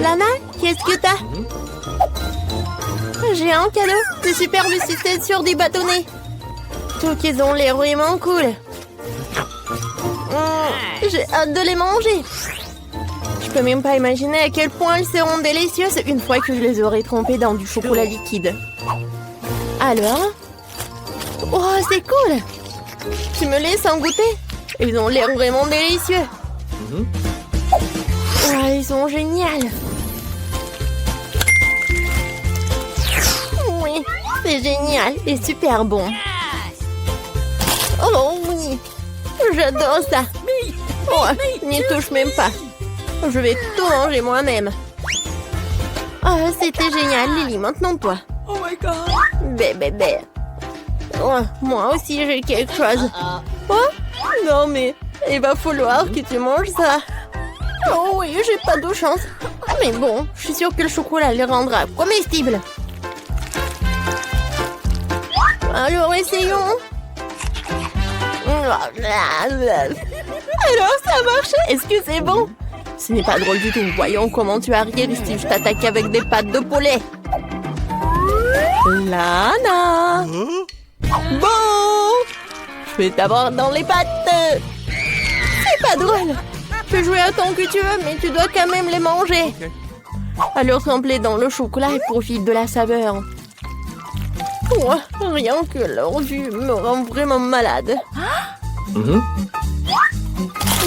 Lana, qu'est-ce que t'as? J'ai un cadeau. De superbes sucettes sur des bâtonnets. Tout qu'ils ont l'air vraiment cool. J'ai hâte de les manger. Je peux même pas imaginer à quel point elles seront délicieuses une fois que je les aurai trempées dans du chocolat liquide. Alors? Oh, c'est cool! Tu me laisses en goûter? Ils ont l'air vraiment délicieux. Oh, ils sont géniaux. Oui, c'est génial et super bon. Oh oui, j'adore ça. Oh, n'y touche même pas. Je vais tout manger moi-même. Oh, c'était génial, Lily. Maintenant toi. Oh my god. Bébé. Oh, moi aussi j'ai quelque chose. Oh, non mais il va falloir que tu manges ça. Oh oui, j'ai pas de chance. Mais bon, je suis sûre que le chocolat les rendra comestibles. Alors essayons. Alors ça marche? Est-ce que c'est bon? Ce n'est pas drôle du tout. Voyons comment tu arrives si je t'attaque avec des pâtes de poulet. Lana. Bon, je vais t'avoir dans les pattes. C'est pas drôle. Tu peux jouer autant que tu veux, mais tu dois quand même les manger. Alors trempe-les dans le chocolat et profite de la saveur. Oh, rien que leur vue me rend vraiment malade.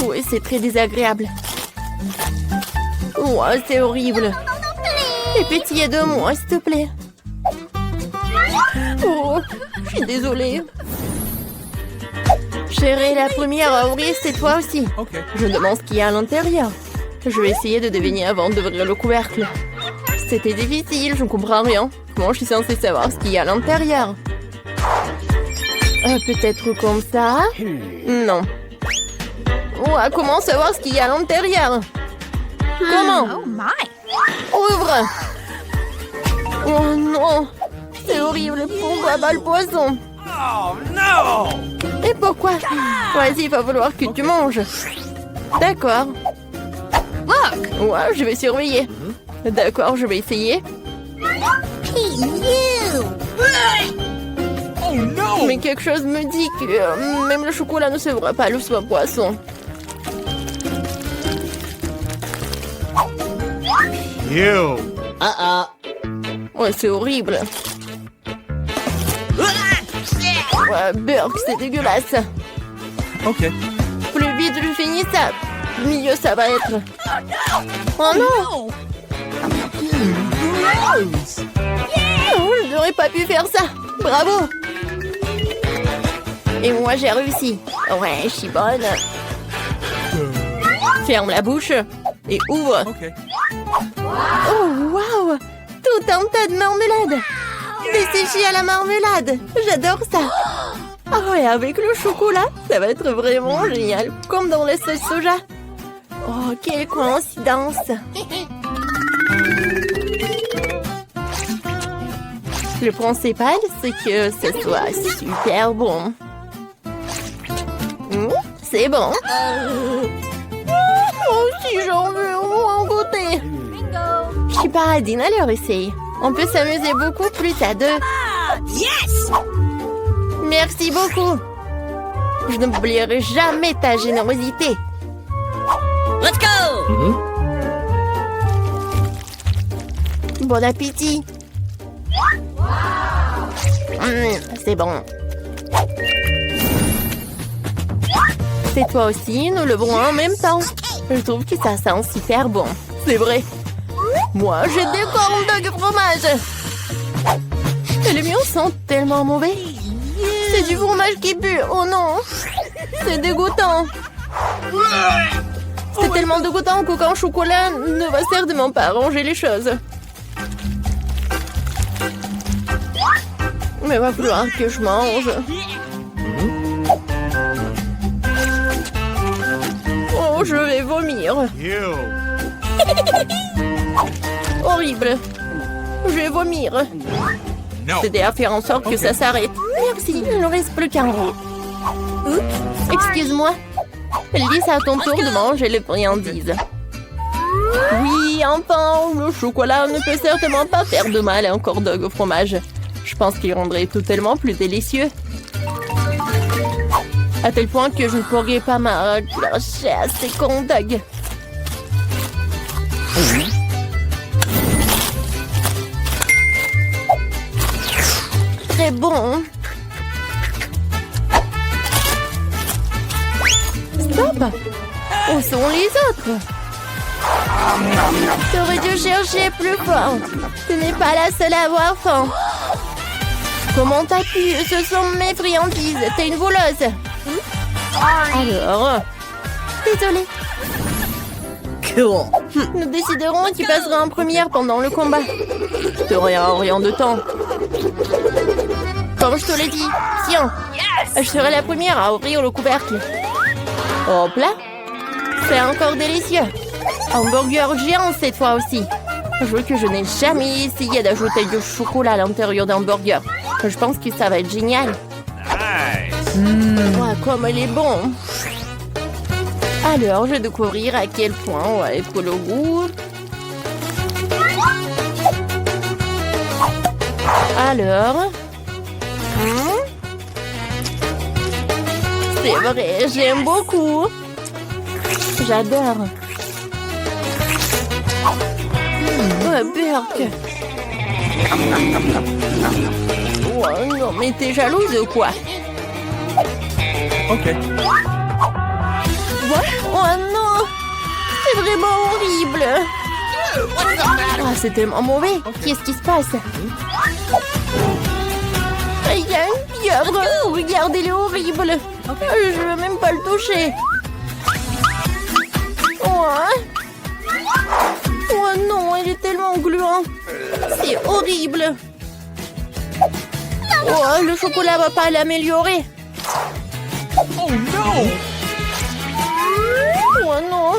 Oui, c'est très désagréable. Oh, c'est horrible. Et pétillez de moi, s'il te plaît. Oh, je suis désolée. Chérie, la première à ouvrir, c'est toi aussi. Je me demande ce qu'il y a à l'intérieur. Je vais essayer de deviner avant d'ouvrir le couvercle. C'était difficile, je ne comprends rien. Comment je suis censée savoir ce qu'il y a à l'intérieur? Peut-être comme ça? Non. Ouais, comment savoir ce qu'il y a à l'intérieur? Comment? Oh my. Ouvre! Oh non! C'est horrible, pourquoi pas le poisson? Oh no. Et pourquoi? Vas-y, il va falloir que tu manges. D'accord. Look. Ouais, je vais surveiller. D'accord, je vais essayer. Oh no. Mais quelque chose me dit que même le chocolat ne sauvera pas le soi poisson. Ew. Ouais, c'est horrible. Ouais, Burk, c'est dégueulasse. Okay. Plus vite je finis ça, mieux ça va être. Oh non! Gross. Oh, je n'aurais pas pu faire ça. Bravo! Et moi, j'ai réussi. Ouais, je suis bonne. Ferme la bouche et ouvre. Okay. Oh, waouh! Tout un tas de marmelade. Desséché à la marmelade. J'adore ça. Ah ouais, avec le chocolat, ça va être vraiment génial. Comme dans la sauce soja. Oh, quelle coïncidence. Le principal, c'est que ce soit super bon. C'est bon. Oh, si j'en veux au moins goûter. Je suis paradine, alors essaye. On peut s'amuser beaucoup plus à deux. Yes. Merci beaucoup. Je n'oublierai jamais ta générosité. Let's go. Bon appétit. C'est bon. C'est toi aussi, nous le verrons en même temps. Je trouve que ça sent super bon. C'est vrai. Moi, j'ai des cornes de fromage. Et les miens sont tellement mauvais. C'est du fromage qui pue. Oh non. C'est dégoûtant. C'est tellement dégoûtant qu'aucun chocolat ne va certainement pas arranger les choses. Mais il va falloir que je mange. Oh, je vais vomir. Ew. Horrible. Je vais vomir. No. C'était à faire en sorte que ça s'arrête. Merci, il ne reste plus qu'un rond. Excuse-moi. Lily, c'est à ton tour de manger les friandises. Oui, enfants, le chocolat ne peut certainement pas faire de mal à un corn dog au fromage. Je pense qu'il rendrait tout tellement plus délicieux. À tel point que je ne pourrais pas m'accrocher à ces corn dogs. Très bon. Stop! Où sont les autres? Tu aurais dû chercher plus fort. Tu n'es pas la seule à avoir faim. Comment t'as pu? Ce sont mes friandises. T'es une voleuse. Alors... Désolée. Cool. Nous déciderons qui passera en première pendant le combat. Tu n'auras rien de temps. Comme je te l'ai dit. Tiens. Je serai la première à ouvrir le couvercle. Hop là. C'est encore délicieux. Hamburger géant cette fois aussi. Je veux que je n'ai jamais essayé d'ajouter du chocolat à l'intérieur d'un burger. Je pense que ça va être génial. Nice. Ouais, comme elle est bon. Alors, je vais découvrir à quel point on va être le goût. Alors... C'est vrai, j'aime beaucoup. J'adore. Oh, Burk. Oh non, mais t'es jalouse ou quoi? Okay. Oh non! C'est vraiment horrible! Ah, c'est tellement mauvais! Qu'est-ce qui se passe? Il y a une pieuvre! Regardez, il est horrible! Je veux même pas le toucher! Oh non, il est tellement gluant! C'est horrible! Oh, le chocolat va pas l'améliorer! Oh no! Oh non!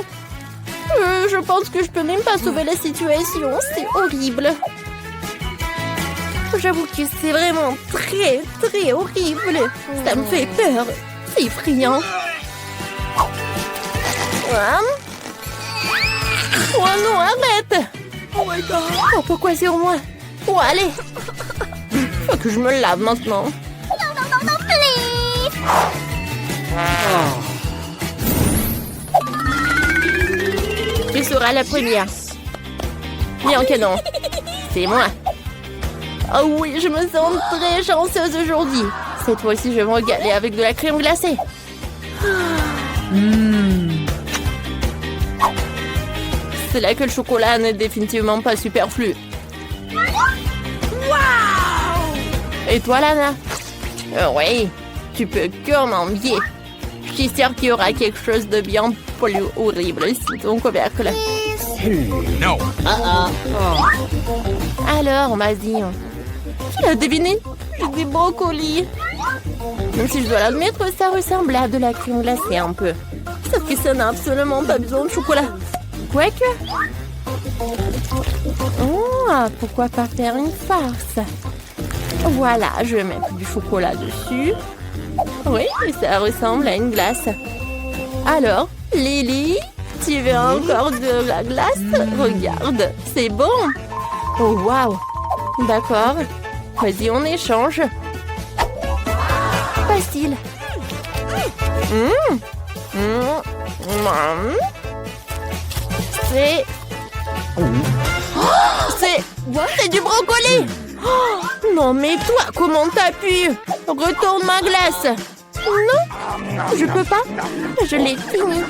Je pense que je peux même pas sauver la situation. C'est horrible. J'avoue que c'est vraiment très, très horrible. Ça me fait peur. C'est effrayant. Oh non, arrête! Oh my god! Oh, pourquoi sur moi? Oh, allez! Faut que je me lave maintenant. Tu seras la première. Bien que non. C'est moi. Oh oui, je me sens très chanceuse aujourd'hui. Cette fois-ci, je vais me régaler avec de la crème glacée. C'est là que le chocolat n'est définitivement pas superflu. Et toi, Lana? Oui, tu peux commander. Je suis sûre qu'il y aura quelque chose de bien plus horrible ici, ton couvercle. No. Alors, vas-y. Tu l'as deviné? J'ai des brocolis. Même si je dois l'admettre, ça ressemble à de la crème glacée un peu. Sauf que ça n'a absolument pas besoin de chocolat. Quoique... Oh, pourquoi pas faire une farce? Voilà, je vais mettre du chocolat dessus. Oui, ça ressemble à une glace. Alors, Lily, tu veux encore de la glace? Regarde, c'est bon. Oh, waouh. D'accord. Vas-y, on échange. Facile. C'est... C'est du brocoli. Oh, non, mais toi, comment t'as pu? Retourne ma glace. Non, je peux pas. Je l'ai fini.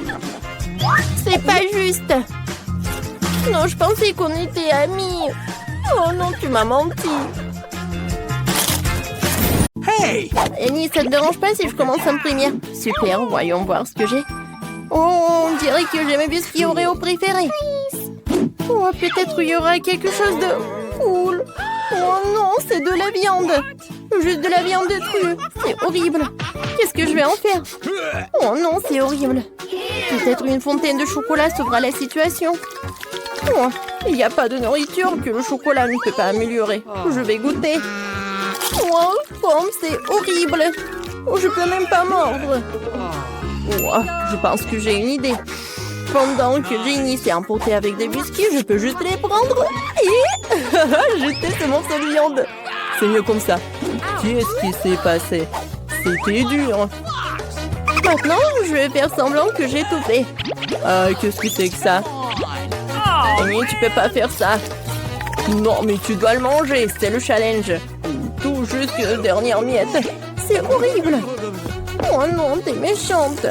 C'est pas juste. Non, je pensais qu'on était amis. Oh non, tu m'as menti. Hey! Annie, ça te dérange pas si je commence à me première? Super, voyons voir ce que j'ai. Oh, on dirait que j'ai mes biscuits Oreo préférés. Oh, peut-être il y aura quelque chose de cool. Oh non, c'est de la viande. Juste de la viande crue. C'est horrible. Qu'est-ce que je vais en faire? Oh non, c'est horrible. Peut-être une fontaine de chocolat sauvera la situation. Oh, il n'y a pas de nourriture que le chocolat ne peut pas améliorer. Je vais goûter. Oh, pomme, c'est horrible. Oh, je peux même pas mordre. Oh, je pense que j'ai une idée. Pendant que Jenny s'est emportée avec des biscuits, je peux juste les prendre et jeter ce morceau de viande. C'est mieux comme ça. Qu'est-ce qui s'est passé? C'était dur. Maintenant, je vais faire semblant que j'ai tout fait. Qu'est-ce que c'est que ça? Jenny, tu peux pas faire ça. Non, mais tu dois le manger, c'est le challenge. Tout jusqu'à dernière miette. C'est horrible. Oh non, t'es méchante.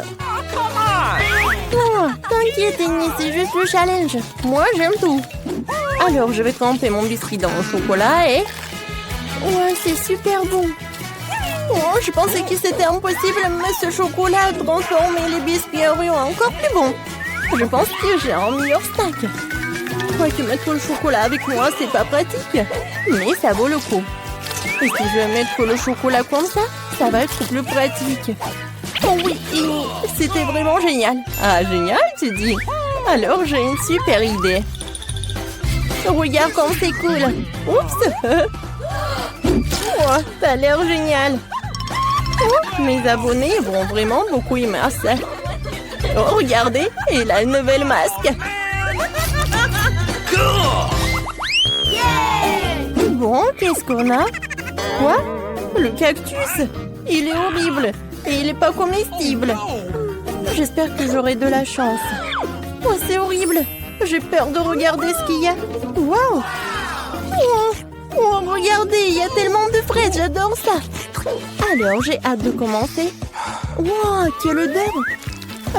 Oh, t'inquiète, Jenny, c'est juste le challenge. Moi, j'aime tout. Alors, je vais tremper mon biscuit dans mon chocolat et... Ouais, c'est super bon. Oh, je pensais que c'était impossible, mais ce chocolat a transformé les biscuits Oreo en encore plus bons. Je pense que j'ai un meilleur snack. Quoique mettre le chocolat avec moi, c'est pas pratique. Mais ça vaut le coup. Et si je vais mettre le chocolat comme ça, ça va être plus pratique. Oh oui, c'était vraiment génial. Ah, génial, tu dis? Alors, j'ai une super idée. Regarde comme c'est cool. Oups. Oh, ça a l'air génial. Oh, mes abonnés vont vraiment beaucoup aimer ça. Oh, regardez, il a une nouvelle masque. Bon, qu'est-ce qu'on a? Quoi? Le cactus. Il est horrible. Et il n'est pas comestible. J'espère que j'aurai de la chance. Oh, c'est horrible. J'ai peur de regarder ce qu'il y a. Waouh! Oh, regardez, il y a tellement de fraises. J'adore ça. Alors, j'ai hâte de commencer. Wow, quelle odeur!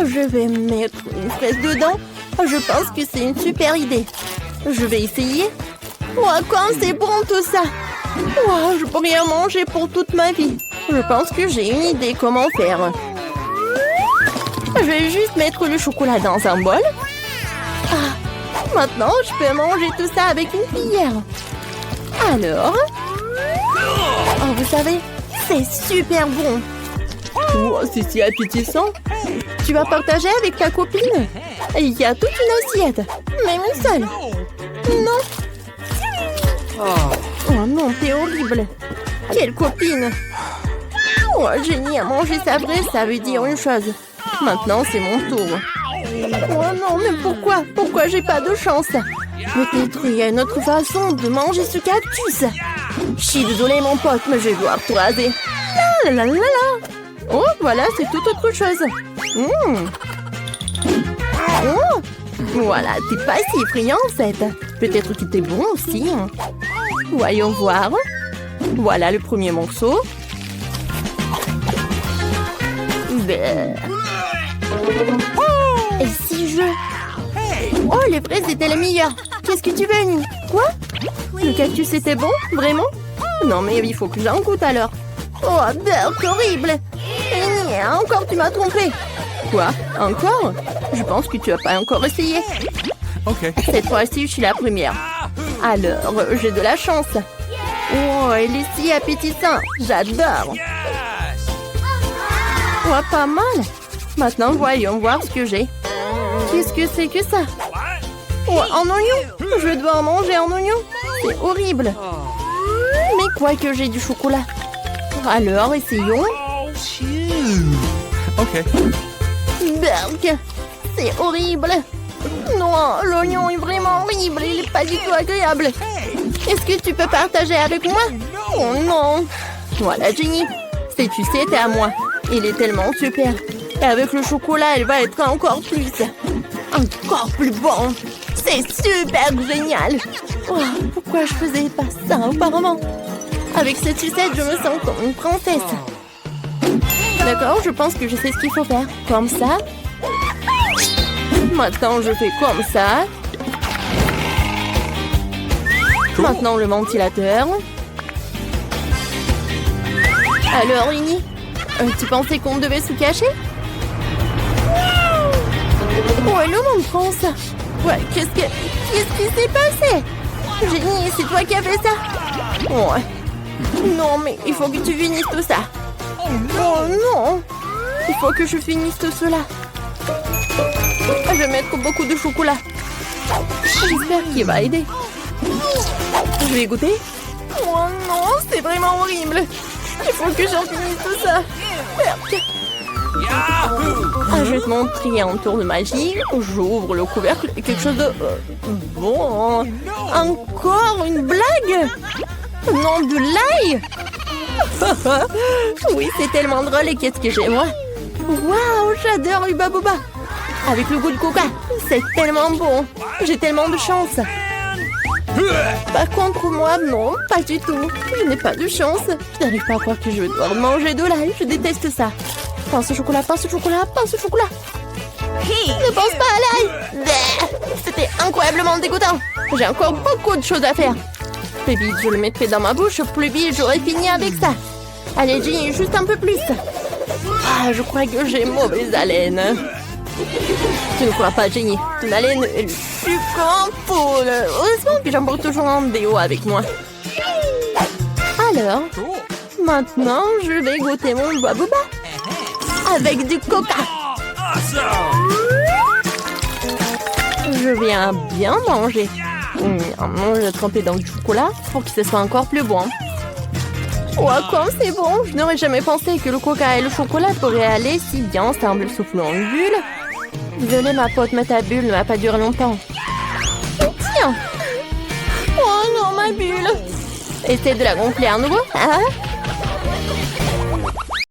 Je vais mettre une fraise dedans. Je pense que c'est une super idée. Je vais essayer. Wow, quand c'est bon tout ça! Wow, je pourrais en manger pour toute ma vie. Je pense que j'ai une idée comment faire. Je vais juste mettre le chocolat dans un bol. Ah, maintenant, je peux manger tout ça avec une cuillère. Alors... Oh, vous savez, c'est super bon. Oh, c'est si appétissant. Tu vas partager avec ta copine? Il y a toute une assiette. Même une seule. Non. Oh non, t'es horrible. Quelle copine. Oh, Jenny a mangé sa braise, ça veut dire une chose. Maintenant, c'est mon tour. Oh non, mais pourquoi? Pourquoi j'ai pas de chance? Peut-être il y a une autre façon de manger ce cactus. Je suis désolée, mon pote, mais je vais devoir tout raser. La la la la. Oh, voilà, c'est toute autre chose. Oh, voilà, t'es pas si effrayant, en fait. Peut-être que t'es bon aussi. Voyons voir. Voilà le premier morceau. Et si je... Oh, les fraises étaient les meilleures. Qu'est-ce que tu veux, Annie? Quoi? Le cactus était bon? Vraiment? Non, mais il faut que j'en goûte alors. Oh, c'est horrible. Annie, encore tu m'as trompé. Quoi? Encore? Je pense que tu n'as pas encore essayé. Ok. Cette fois-ci, je suis la première. Alors, j'ai de la chance. Oh, il est si appétissant. J'adore. Oh, pas mal. Maintenant, voyons voir ce que j'ai. Qu'est-ce que c'est que ça? Oh, en oignon. Je vais devoir manger en oignon. C'est horrible. Mais quoi que j'ai du chocolat. Alors, essayons. Ok. Berk, c'est horrible. Non, l'oignon est vraiment horrible. Il n'est pas du tout agréable. Est-ce que tu peux partager avec moi? Oh non. Voilà, Jenny. Tu sais, t'es à moi. Il est tellement super. Et avec le chocolat, elle va être encore plus. Encore plus bon. C'est super génial. Oh, pourquoi je faisais pas ça auparavant? Avec cette sucette, je me sens comme une princesse. D'accord, je pense que je sais ce qu'il faut faire. Comme ça. Maintenant, je fais comme ça. Maintenant, le ventilateur. Alors, Rini, tu pensais qu'on devait se cacher? Oh, hello, mon prince. Ouais, qu'est-ce qui s'est passé? Jenny, c'est toi qui as fait ça? Ouais. Non, mais il faut que tu finisses tout ça. Oh non! Il faut que je finisse tout cela. Je vais mettre beaucoup de chocolat. J'espère qu'il va aider. Je vais goûter. Oh non, c'est vraiment horrible. Il faut que j'en finisse tout ça. Je vais te montrer un tour de magie. J'ouvre le couvercle et quelque chose de... bon... Encore une blague? Non, de l'ail? Oui, c'est tellement drôle. Et qu'est-ce que j'ai, moi? Waouh, j'adore Hubba Bubba. Avec le goût de coca. C'est tellement bon. J'ai tellement de chance. Par contre, moi, non, pas du tout. Je n'ai pas de chance. Je n'arrive pas à croire que je vais devoir manger de l'ail. Je déteste ça. Pince au chocolat, pince au chocolat, pince au chocolat. Ne pense pas à l'ail. C'était incroyablement dégoûtant. J'ai encore beaucoup de choses à faire. Plus vite je le mettrai dans ma bouche, plus vite j'aurai fini avec ça. Allez, Ginny, juste un peu plus. Je crois que j'ai mauvaise haleine. Tu ne crois pas, Ginny? Ton haleine est plus qu'en poule. Heureusement que j'emporte toujours un déo avec moi. Alors, maintenant, je vais goûter mon Hubba Bubba avec du coca. Je viens bien manger. Je vais tremper dans du chocolat pour que ce soit encore plus bon. Oh, comme c'est bon! Je n'aurais jamais pensé que le coca et le chocolat pourraient aller si bien ensemble, sauf une bulle. Désolée, ma pote, mais ta bulle ne va pas durer longtemps. Tiens! Oh non, ma bulle! Essaye de la gonfler à nouveau.